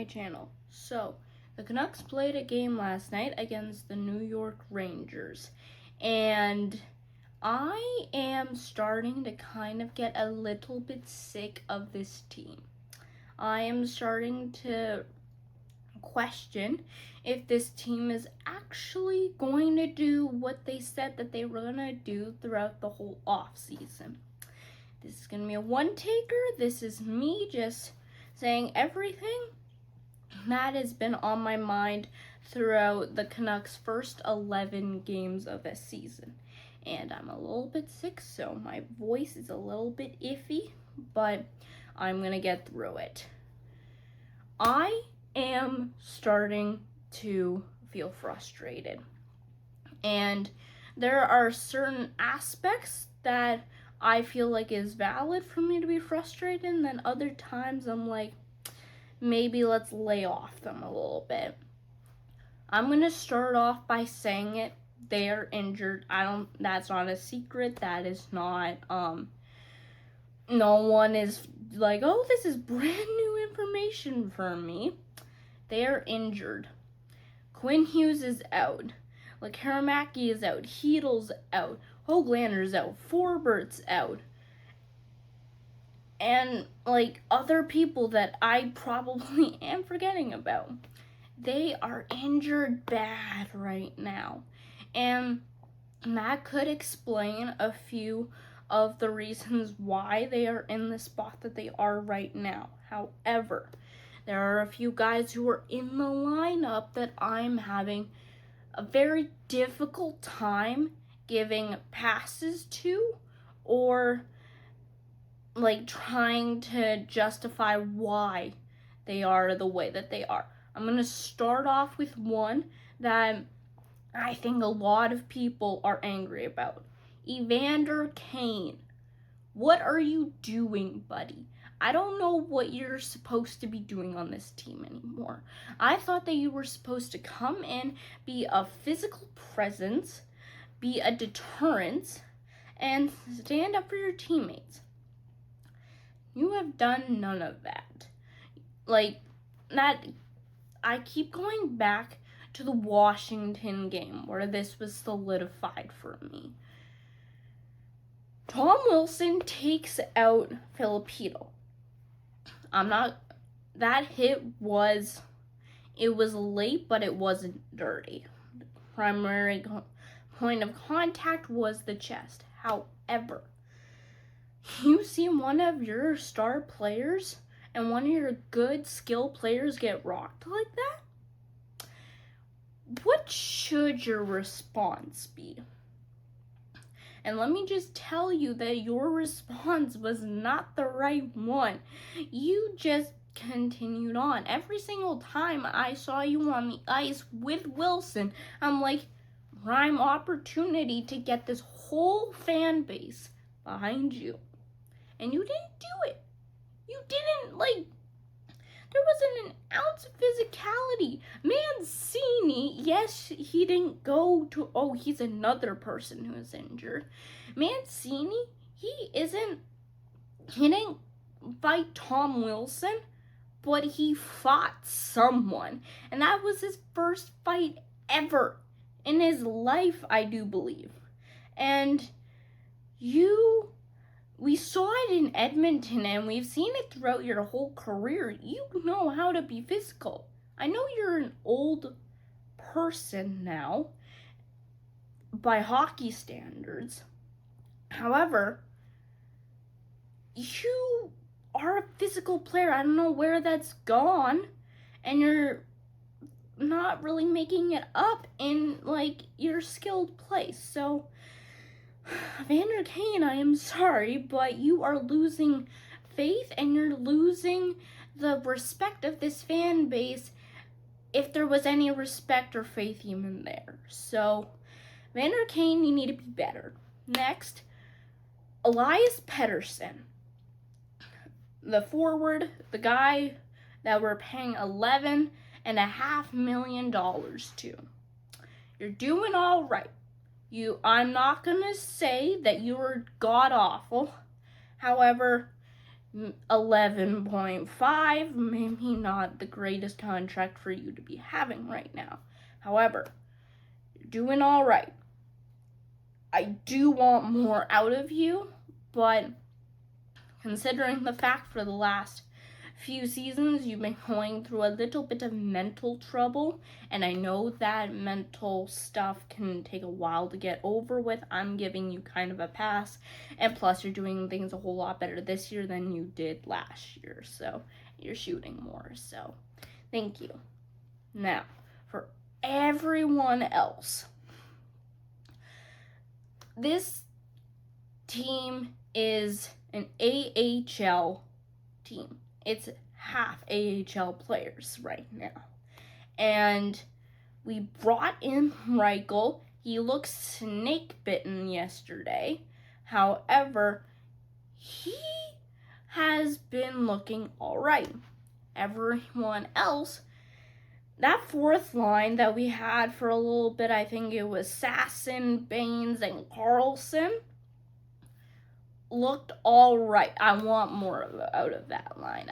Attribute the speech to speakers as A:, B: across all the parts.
A: my channel. So, the Canucks played a game last night against the New York Rangers, and I am starting to kind of get a little bit sick of this team. I am starting to question if this team is actually going to do what they said that they were going to do throughout the whole off season. This is going to be a one-taker. This is me just saying everything that has been on my mind throughout the Canucks' first 11 games of this season. And I'm a little bit sick, so my voice is a little bit iffy, but I'm going to get through it. I am starting to feel frustrated. And there are certain aspects that I feel like is valid for me to be frustrated, and then other times I'm like, maybe let's lay off them a little bit. I'm going to start off by saying it. They are injured. That's not a secret. That is not, no one is like, oh, this is brand new information for me. They are injured. Quinn Hughes is out. Lekaramaki is out. Heedle's out. Hoaglander's out. Forbert's out. And, other people that I probably am forgetting about. They are injured bad right now. And that could explain a few of the reasons why they are in the spot that they are right now. However, there are a few guys who are in the lineup that I'm having a very difficult time giving passes to, or trying to justify why they are the way that they are. I'm going to start off with one that I think a lot of people are angry about. Evander Kane. What are you doing, buddy? I don't know what you're supposed to be doing on this team anymore. I thought that you were supposed to come in, be a physical presence, be a deterrent, and stand up for your teammates. You have done none of that. I keep going back to the Washington game where this was solidified for me. Tom Wilson takes out Filipino. That hit was late, but it wasn't dirty. The primary point of contact was the chest. However, you see one of your star players and one of your good skill players get rocked like that? What should your response be? And let me just tell you that your response was not the right one. You just continued on. Every single time I saw you on the ice with Wilson, I'm like, prime opportunity to get this whole fan base behind you. And you didn't do it. You didn't, there wasn't an ounce of physicality. Mancini, yes, he didn't go to, he's another person who is injured. Mancini, he didn't fight Tom Wilson, but he fought someone. And that was his first fight ever in his life, I do believe. And we saw it in Edmonton, and we've seen it throughout your whole career. You know how to be physical. I know you're an old person now, by hockey standards. However, you are a physical player. I don't know where that's gone, and you're not really making it up in, your skilled place. So, Evander Kane, I am sorry, but you are losing faith and you're losing the respect of this fan base, if there was any respect or faith even there. So, Evander Kane, you need to be better. Next, Elias Pettersson, the forward, the guy that we're paying $11.5 million to. You're doing all right. I'm not going to say that you were god-awful. However, 11.5, maybe not the greatest contract for you to be having right now. However, you're doing all right. I do want more out of you, but considering the fact for the last few seasons you've been going through a little bit of mental trouble, and I know that mental stuff can take a while to get over with, I'm giving you kind of a pass, and plus you're doing things a whole lot better this year than you did last year, so you're shooting more, so thank you. Now, for everyone else, this team is an AHL team. It's half AHL players right now. And we brought in Reichel. He looked snake bitten yesterday. However, he has been looking all right. Everyone else, that fourth line that we had for a little bit, I think it was Sasson, Baines, and Carlson, looked all right. I want more out of that line.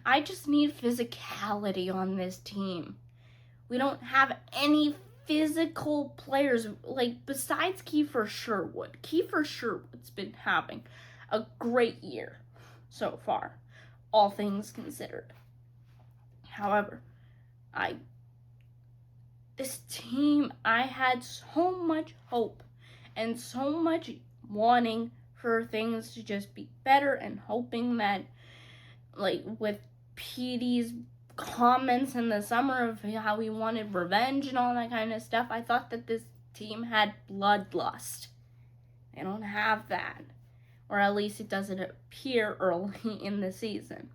A: I just need physicality on this team. We don't have any physical players, like, besides Kiefer Sherwood. Kiefer Sherwood's been having a great year so far, all things considered. However, this team, I had so much hope and so much wanting for things to just be better, and hoping that, like, with PD's comments in the summer of how he wanted revenge and all that kind of stuff, I thought that this team had bloodlust. They don't have that, or at least it doesn't appear early in the season.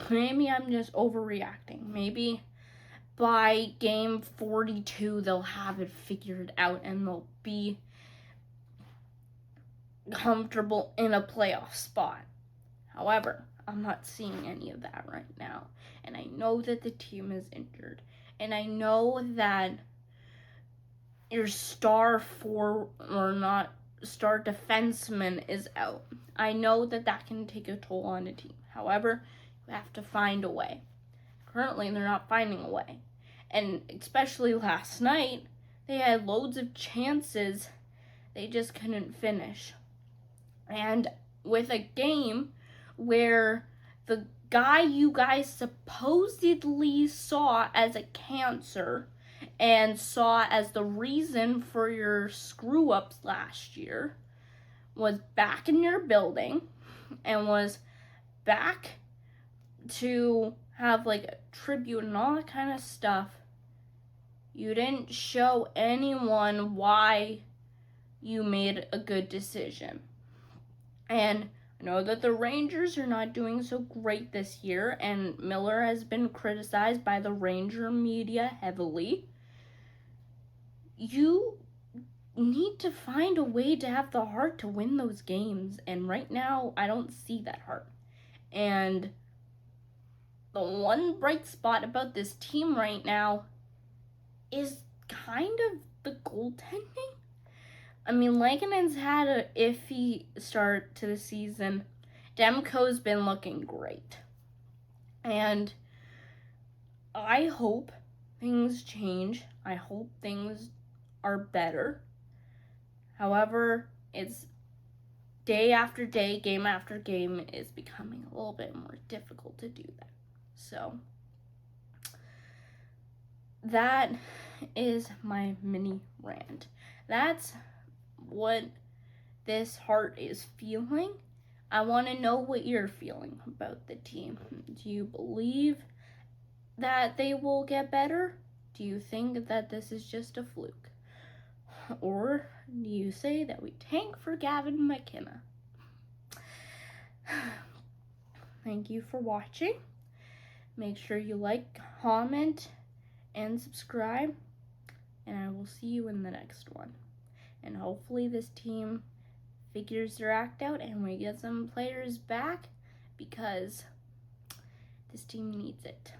A: Maybe I'm just overreacting. Maybe by game 42 they'll have it figured out and they'll be comfortable in a playoff spot. However, I'm not seeing any of that right now. And I know that the team is injured. And I know that your star defenseman is out. I know that that can take a toll on a team. However, you have to find a way. Currently, they're not finding a way. And especially last night, they had loads of chances. They just couldn't finish. And with a game where the guy you guys supposedly saw as a cancer and saw as the reason for your screw-ups last year was back in your building and was back to have, like, a tribute and all that kind of stuff, you didn't show anyone why you made a good decision. And I know that the Rangers are not doing so great this year, and Miller has been criticized by the Ranger media heavily. You need to find a way to have the heart to win those games, and right now, I don't see that heart. And the one bright spot about this team right now is kind of the goaltending. I mean, Lankinen's had an iffy start to the season. Demko's been looking great. And I hope things change. I hope things are better. However, it's day after day, game after game, is becoming a little bit more difficult to do that. So, that is my mini rant. That's what this heart is feeling. I want to know what you're feeling about the team. Do you believe that they will get better? Do you think that this is just a fluke? Or do you say that we tank for Gavin McKenna? Thank you for watching. Make sure you like, comment, and subscribe. And I will see you in the next one. And hopefully this team figures their act out and we get some players back, because this team needs it.